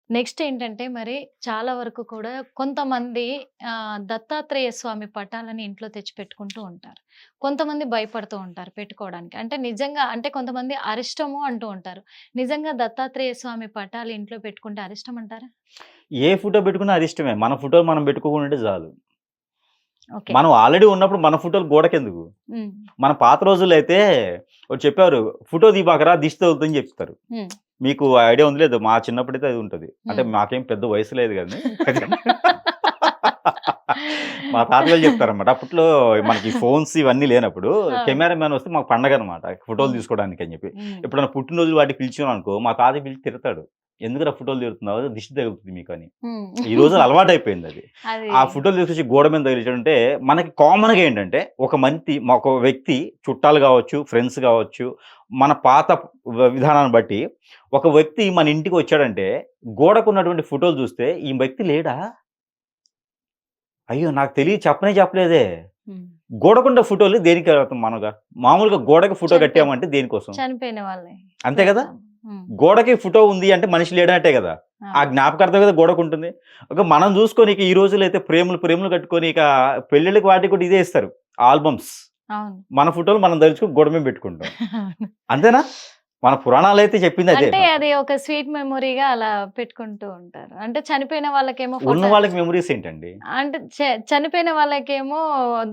Next ఏంటంటే మరి చాలా వరకు కూడా కొంతమంది దత్తాత్రేయ స్వామి పటాలని ఇంట్లో తెచ్చి పెట్టుకుంటూ ఉంటారు. కొంతమంది భయపడుతూ ఉంటారు పెట్టుకోవడానికి. అంటే నిజంగా అంటే కొంతమంది అరిష్టము అంటూ ఉంటారు. నిజంగా దత్తాత్రేయ స్వామి పటాలు ఇంట్లో పెట్టుకుంటే అరిష్టం అంటారా? ఏ ఫోటో పెట్టుకున్నా అది ఇష్టమే. మన ఫోటోలు మనం పెట్టుకోకుండా ఉంటే చాలు. ఓకే. మనం ఆల్రెడీ ఉన్నప్పుడు మన ఫోటోలు గోడకెందుకు? హ్మ్. మన పాత రోజుల్లో అయితే ఒకటి చెప్పారు. "ఫోటో తీయబాకరా దిష్టి తగులుతదని" చెప్తారు. హ్మ్. మీకు ఐడియా ఉందో లేదో? మా చిన్నప్పుడైతే అది ఉంటది. అంటే హ్మ్. మాకేం పెద్ద వయసు లేదు గానీ. మా తాతగారు చెప్తారన్నమాట. అప్పట్లో మనకి ఫోన్స్ ఇవన్నీ లేనప్పుడు అవును. కెమెరామాన్ వస్తే మాకు పండగనమాట. ఫోటోలు హ్మ్. తీసుకోవడానికి అని చెప్పి. హ్మ్. ఎప్పుడైనా పుట్టినరోజులు వాటికి పిలిచామనుకో, మా తాతయ్య పిలిచి తిడతాడు. "ఎందుకురా ఫోటోలు దిగుతున్నావు? దిష్టి తగులుతుంది మీకు" అని. హ్మ్. ఈ రోజుల్లో అలవాటయిపోయిందది. అది ఆ ఫోటోలు తీసుకొచ్చి గోడ మీద తగిలించడంటే, మనకి కామన్‌గా ఏంటంటే, ఒక వ్యక్తి చుట్టాలు గావచ్చు, ఫ్రెండ్స్ గావచ్చు, మన పాత విధానాన్ని బట్టి, ఒక వ్యక్తి మన ఇంటికొచ్చాడంటే, గోడకున్నటువంటి ఫోటోలు చూస్తే, "ఈ వ్యక్తి లేడా? అయ్యో! నాకు చెప్పనే చెప్పలేదే." హ్మ్. గోడకుండే ఫోటోలు దేనికి వాడతాం మామూలుగా? మామూలుగా గోడకి ఫోటో చనిపోయిన కట్టామంటే దేనికోసం? చనిపోయిన వాళ్ళయి అంతే గదా! పెడతాం. హ్మ్. గోడకి ఫోటో ఉంది అంటే మనిషి లేడన్నట్టే గదా! ఆ అవును. జ్ఞాపకార్థం కదా గోడకుంటుంది. మనం చూసుకొని ఇక ఈ రోజుల్లో అయితే ప్రేమలు, ప్రేమలు కట్టుకొని ఇక పెళ్ళిళ్ళకి వాటికి కూడా ఇదే ఇస్తారు. ఆల్బమ్స్. అవును. మన ఫోటోలు మనం తలుచుకొని గోడ మీద పెట్టుకుంటాం. అవును. అంతేనా? మన పురాణాలైతే చెప్పింది అదే అంటే మాకు. అది ఒక స్వీట్ మెమొరీగా అలా పెట్టుకుంటూ ఉంటారు. అంటే చనిపోయిన వాళ్ళకేమో ఉన్న ఫోటో వాళ్ళకి మెమోరీస్ ఏంటండి? అంటే చనిపోయిన వాళ్ళకేమో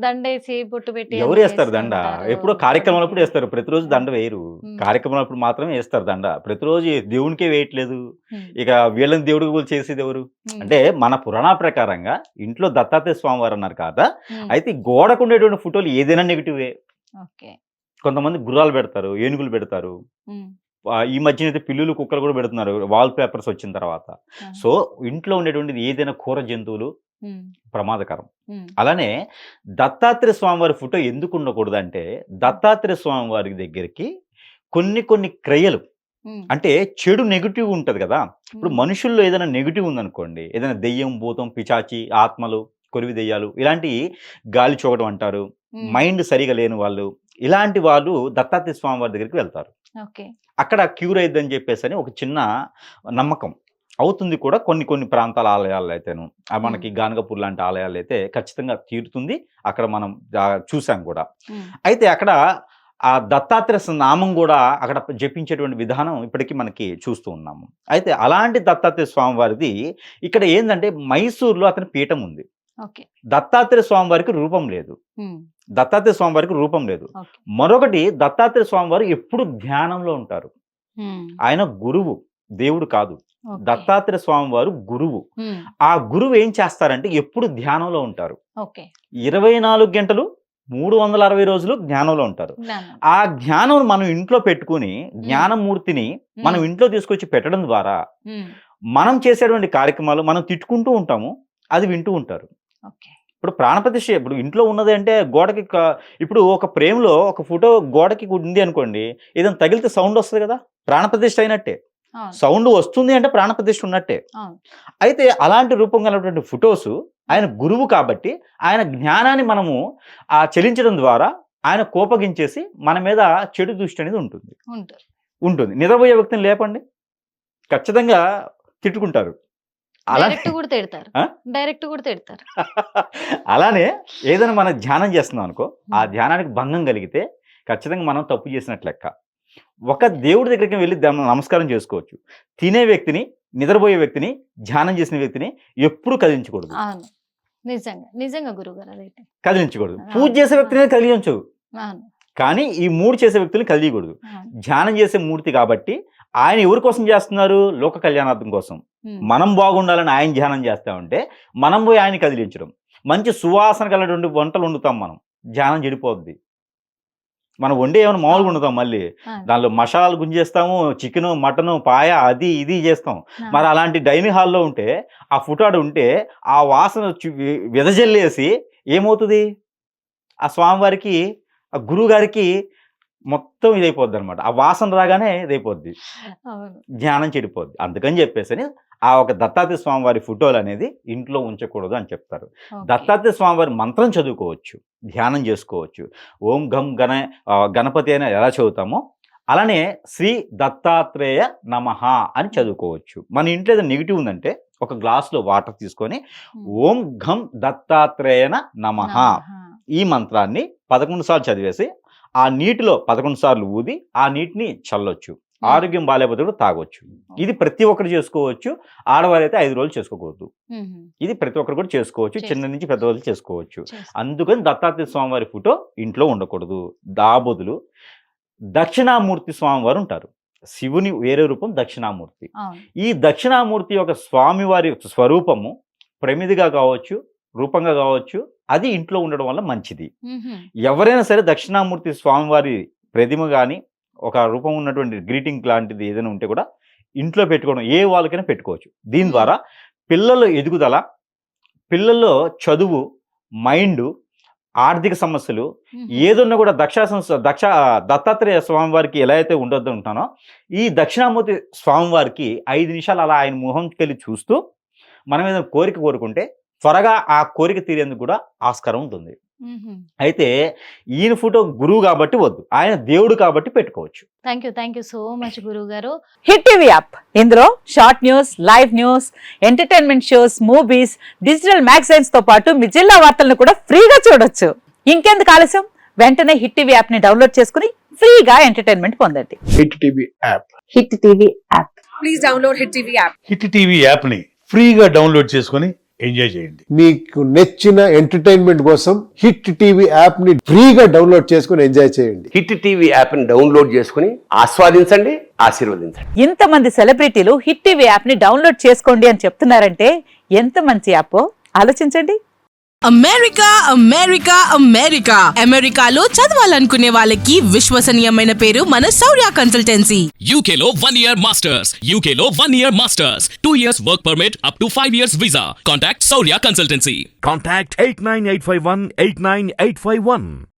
దండేసి, బొట్టు పెట్టి అన్నీ ఎవరేస్తారు ఏస్తూ దండ? ఉంటారు ఎప్పుడో బొడుముకి. కార్యక్రమాలప్పుడు ఏస్తారు. ప్రతిరోజు ఆ! దండ వేయరు. హ్మ్. కార్యక్రమాలప్పుడు మాత్రమే ఏస్తారు దండ. ప్రతిరోజు దేవునికే వేయట్లేదు. హ్మ్. ఇక వీళ్ళని దేవుడికి పోలి చేసేదెవరు? హ్మ్. అంటే మన పురాణాల ప్రకారంగా ఇంట్లో దత్తాత్రేయ స్వామి వారన్నారు కదా! హ్మ్. అయితే ఈ గోడకుండేటువంటి ఫోటోలు ఏదైనా నెగెటివే. ఓకే. కొంతమంది గుర్రాలు పెడతారు, ఏనుగులు పెడతారు. హ్మ్. ఈ మధ్యనైతే పిల్లులు, కుక్కలు కూడా పెడుతున్నారు వాల్ పేపర్స్ వచ్చిన తర్వాత. ఆ! సో, ఇంట్లో ఉండేటువంటిది ఏదైనా క్రూర జంతువులు హ్మ్. ప్రమాదకరం. హ్మ్. అలానే దత్తాత్రేయ స్వామి వారి ఫోటో ఎందుకు ఉండకూడదంటే, హ్మ్. దత్తాత్రేయ స్వామి వారి దగ్గరికి కొన్ని కొన్ని క్రియలు హ్మ్. అంటే చెడు నెగెటివ్ ఉంటది గదా! ఇప్పుడు హ్మ్. మనుషుల్లో ఏదైనా నెగెటివ్ ఉందనుకోండి, ఏదైనా దెయ్యం, భూతం, పిశాచి, ఆత్మలు, కొరివి దెయ్యాలు ఇలాంటియి గాలి చూడడం అంటారు. హ్మ్. మైండ్ సరిగా లేని వాళ్ళు, ఇలాంటి వాళ్ళు దత్తాత్రేయ స్వామి వారి దగ్గరికి వెళ్తారు. ఓకే. అక్కడ క్యూర్ అయిద్దని జెప్పేసని ఒక చిన్న నమ్మకం. అవుతుంది కూడా కొన్ని కొన్ని ప్రాంతాల ఆలయాల్లో అయితేను. హ్మ్. మనకి గానగపూర్ లాంటి ఆలయాలైతే ఖచ్చితంగా తీరుతుంది. అక్కడ మనం చూసాం గూడా. హ్మ్. అయితే అక్కడ ఆ దత్తాత్రేయ నామం గూడా అక్కడ జపించేటువంటి విధానం ఇప్పటికి మనకి చూస్తూ ఉన్నాము. అయితే అలాంటి దత్తాత్రేయ స్వామి వారిది ఇక్కడ ఏందంటే మైసూర్‌లో అతని పీఠం ఉంది. ఓకే. దత్తాత్రేయ స్వామి వారికి రూపం లేదు. హ్మ్. దత్తాత్రేయ స్వామి వారికి రూపం లేదు. ఓకే. మరొకటి దత్తాత్రేయ స్వామి వారు ఎప్పుడు ధ్యానంలో ఉంటారు. హ్మ్. ఆయన గురువు. దేవుడు కాదు. ఓకే. దత్తాత్రేయ స్వామి వారు గురువు. హ్మ్. ఆ గురువు ఏం చేస్తారంటే ఎప్పుడు ధ్యానంలో ఉంటారు. ఓకే. 24 గంటలు 360 రోజులు జ్ఞానంలో ఉంటారు. జ్ఞానం. ఆ జ్ఞానం మనం ఇంట్లో పెట్టుకొని, హ్మ్. జ్ఞానమూర్తిని మనం హ్మ్. ఇంట్లో తీసుకొచ్చి పెట్టడం ద్వారా, హ్మ్. మనం చేసేటువంటి కార్యక్రమాలు మనం తిట్టుకుంటూ ఉంటాము. అది వింటూ ఉంటారు. ఓకే. ఇప్పుడు ప్రాణప్రతిష్ఠ ఇప్పుడు ఇంట్లో ఉన్నది అంటే గోడకి ఇప్పుడు ఒక ఫ్రేమ్‌లో ఒక ఫోటో గోడకి ఉంది అనుకోండి. ఏదైనా తగిలితే సౌండ్ వస్తది కదా! ప్రాణప్రతిష్ఠ అయినట్టే. అవును. సౌండ్ వస్తుంది అంటే ప్రాణప్రతిష్ఠ ఉన్నట్టే. అవును. అయితే అలాంటి రూపం గలటువంటి ఫోటోసు ఆయన హ్మ్. గురువు కాబట్టి, ఆయన జ్ఞానాన్ని మనము చెలించడం ద్వారా ఆయన కోపగించేసి మన మీద చెడు దృష్టి అనేది ఉంటుంది. ఉంటారు. ఉంటుంది. నిద్రపోయే వ్యక్తిని లేపండి. ఖచ్చితంగా తిట్టుకుంటారు. అలానే డైరెక్ట్ గూడా తిడతారు. ఆ! డైరెక్ట్ గూడా తిడతారు. అలానే ఏదైనా మనం ధ్యానం చేస్తున్నాం అనుకో, ఆ హ్మ్. ధ్యానానికి భంగం కలిగితే ఖచ్చితంగా మనం తప్పు చేసినట్టు లెక్క. ఒక దేవుడి దగ్గరికి వెళ్లి నమస్కారం చేసుకోవచ్చు. తినే వ్యక్తిని, నిద్రపోయే వ్యక్తిని, ధ్యానం చేసిన వ్యక్తిని ఎప్పుడూ కదిలించకూడదు. అవును. నిజంగా. నిజంగా గురువుగారు అదైతే. కదిలించకూడదు. పూజ అవును. చేసే అవును. వ్యక్తినే కదిలించు. అవును. కానీ ఈ 3 చేసే వ్యక్తుల్ని కదిలియకూడదు. అవును. ధ్యానం చేసే మూర్తి కాబట్టి ఆయన ఎవరి కోసం చేస్తున్నారు? లోక కళ్యాణార్థం కోసం. హ్మ్. మనం బాగుండాలని ఆయన ధ్యానం చేస్తా ఉంటే, మనం పోయి ఆయన్ని కదిలించడం. మంచి సువాసన గలటువంటి వంటలు వండుతాం మనం. ధ్యానం చెడిపోద్ది. మనం వండే ఏమన్నా మామూలుగా అవును. వండుతాం మళ్ళీ. అవును. దానిలో మషాలాలు గుంజేస్తాము. చికెను, మటను, పాయ అది ఇది చేస్తాం. అవును. మరి అలాంటి డైనింగ్ హాల్‌లో ఉంటే, ఆ ఫుడ్ ఆడ ఉంటే, ఆ వాసన వెదజల్లేసి ఏమవుతది? ఆ స్వామివారికి, ఆ గురువుగారికి మొత్తం ఇదైపోద్దనమాట. ఆ వాసన రాగానే ఇదైపోద్ది. అవును. ధ్యానం చెడిపోద్ది. అందుకని జెప్పేసని ఆ ఒక దత్తాత్రేయ స్వామివారి ఫోటోలనేది ఇంట్లో ఉంచకూడదు అని చెప్తారు. ఓకే. దత్తాత్రేయ స్వామివారి మంత్రం చదువుకోవచ్చు. ధ్యానం జేసుకోవచ్చు. ఓం గం గణపతి అని ఎలా చదువుతామో, అలానే శ్రీ దత్తాత్రేయ నమః అని చదువుకోవచ్చు. మన ఇంట్లో ఏదైనా నెగిటివ్ ఉందంటే ఒక గ్లాసులో వాటర్ తీసుకొని ఓం ఘం దత్తాత్రేయన నమః ఈ మంత్రాన్ని 11 సార్లు చదివేసి ఆ నీటిలో 11 సార్లు ఊది ఆ నీటిని చల్లొచ్చు. ఆరోగ్యం బాలేకపోతే కూడా తాగొచ్చు. ఇది ప్రతి ఒక్కరు చేసుకోవచ్చు. ఆడవారైతే 5 రోజులు చేసుకోకూడదు. ఇది ప్రతి ఒక్కరు కూడా చేసుకోవచ్చు. చిన్న నుంచి పెద్ద వాళ్ళు చేసుకోవచ్చు. అందుకని దత్తాత్రేయ స్వామివారి ఫోటో ఇంట్లో ఉండకూడదు. బదులు దక్షిణామూర్తి స్వామివారు ఉంటారు. శివుని వేరే రూపం దక్షిణామూర్తి. ఈ దక్షిణామూర్తి యొక్క స్వామివారి స్వరూపము ప్రమిదిగా కావచ్చు, రూపంగా కావచ్చు, అది ఇంట్లో ఉండడం వల్ల మంచిది. ఎవరైనా సరే దక్షిణామూర్తి స్వామివారి ప్రతిమ కానీ ఒక రూపం ఉన్నటువంటి గ్రీటింగ్ లాంటిది ఏదైనా ఉంటే కూడా ఇంట్లో పెట్టుకోవడం, ఏ వాళ్ళకైనా పెట్టుకోవచ్చు. దీని ద్వారా పిల్లల ఎదుగుదల, పిల్లల్లో చదువు, మైండ్, ఆర్థిక సమస్యలు ఏదన్నా కూడా దత్తాత్రేయ స్వామివారికి ఎలా అయితే ఉండొద్దు ఉంటానో ఈ దక్షిణామూర్తి స్వామివారికి 5 నిమిషాలు అలా ఆయన ముఖంకి వెళ్ళి చూస్తూ మనం ఏదైనా కోరిక కోరుకుంటే త్వరగా ఆ కోరిక తీరేందుకు కూడా ఆస్కారం ఉంటుంది. అయితే ఈయన ఫోటో గురువు కాబట్టి వద్దు, ఆయన దేవుడు కాబట్టి పెట్టుకోవచ్చు. థ్యాంక్ యూ సో మచ్ గురువు గారు. హిట్ టీవీ యాప్, ఇందులో short news, live news, entertainment shows, movies, digital magazines తో పాటు మీ జిల్లా వార్తలను కూడా ఫ్రీగా చూడొచ్చు. ఇంకెందుకు ఆలస్యం, వెంటనే హిట్ టీవీ యాప్ ని డౌన్లోడ్ చేసుకుని ఫ్రీగా ఎంటర్టైన్మెంట్ పొందండి. Hit TV app. Hit TV app. Please download hit TV app. Hit TV app ని ఫ్రీగా డౌన్లోడ్ చేసుకొని ఎంజాయ్ చేయండి. మీకు నచ్చిన ఎంటర్టైన్మెంట్ కోసం హిట్ టీవీ యాప్ ని ఫ్రీగా డౌన్లోడ్ చేసుకుని ఎంజాయ్ చేయండి. హిట్ టీవీ యాప్ ని డౌన్లోడ్ చేసుకుని ఆస్వాదించండి, ఆశీర్వదించండి. ఇంతమంది సెలబ్రిటీలు హిట్ టీవీ యాప్ ని డౌన్లోడ్ చేసుకోండి అని చెప్తున్నారంటే ఎంత మంచి యాప్ ఆలోచించండి. అమెరికా అమెరికాలో చదవాలనుకునే వాళ్ళకి విశ్వసనీయమైన పేరు మన శౌర్య కన్సల్టెన్సీ. UK లో 1 year masters. UK లో 1 year masters. 2 years work permit up to 5 years visa. Contact Saurya Consultancy. Contact 89851 89851.